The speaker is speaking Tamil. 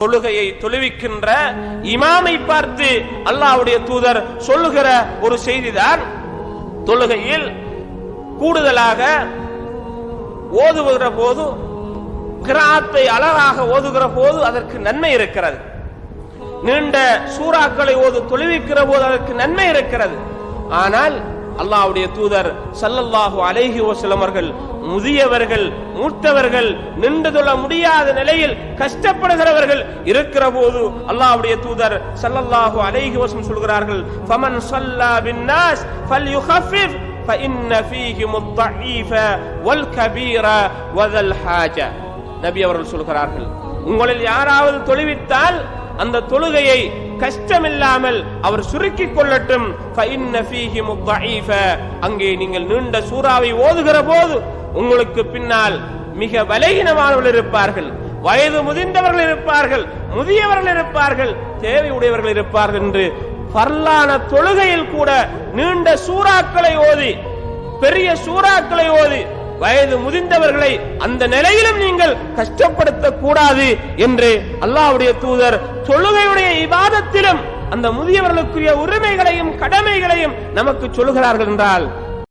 தொழுகையை தொழுவிக்கின்ற இமாமை பார்த்து அல்லாஹ்வுடைய தூதர் சொல்லுகிற ஒரு செய்திதான், தொழுகையில் கூடுதலாக ஓதுகிற போது, கிராத்தை அழகாக ஓதுகிற போது அதற்கு நன்மை இருக்கிறது. நீண்ட சூறாக்களை தொழுவிக்கிற போது அதற்கு நன்மை இருக்கிறது. ஆனால் அல்லாஹ்வுடைய தூதர் ஸல்லல்லாஹு அலைஹி வஸல்லம் அவர்கள் முதியவர்கள், மூத்தவர்கள், நின்று தொழ முடியாத நிலையில் கஷ்டப்படுகிறவர்கள் இருக்கிற போது அல்லாஹ்வுடைய தூதர் ஸல்லல்லாஹு அலைஹி வஸல்லம் சொல்கிறார்கள், ஃபமன் ஸல்லா பின்னாஸ் ஃபல்யுகஃபிஃப் ஃபஇன்ன ஃபீஹிம் அத்-தஈஃப வல் கபீர வதல் ஹாஜ. நபி அவர்கள் சொல்கிறார்கள், உங்களில் யாராவது தொழுவித்தால் அந்த தொழுகையை கஷ்டமில்லாமல் அவர் சுருக்கிக் கொள்ளட்டும். அங்கே நீங்கள் நீண்ட சூறாவை ஓதுகிற போது உங்களுக்கு பின்னால் மிக பலகீனமானவர்கள் இருப்பார்கள், வயது முதிர்ந்தவர்கள் இருப்பார்கள், முதியவர்கள் இருப்பார்கள், தேவையுடையவர்கள் இருப்பார்கள் என்று ஃபர்லான தொழுகையில் கூட நீண்ட சூறாக்களை ஓதி, பெரிய சூறாக்களை ஓதி வயது முதிர்ந்தவர்களை அந்த நிலையிலும் நீங்கள் கஷ்டப்படுத்த கூடாது என்று அல்லாஹ்வுடைய தூதர் தொழுகையுடைய இபாதத்திலும் அந்த முதியவர்களுக்குரிய உரிமைகளையும் கடமைகளையும் நமக்கு சொல்கிறார்கள் என்றால்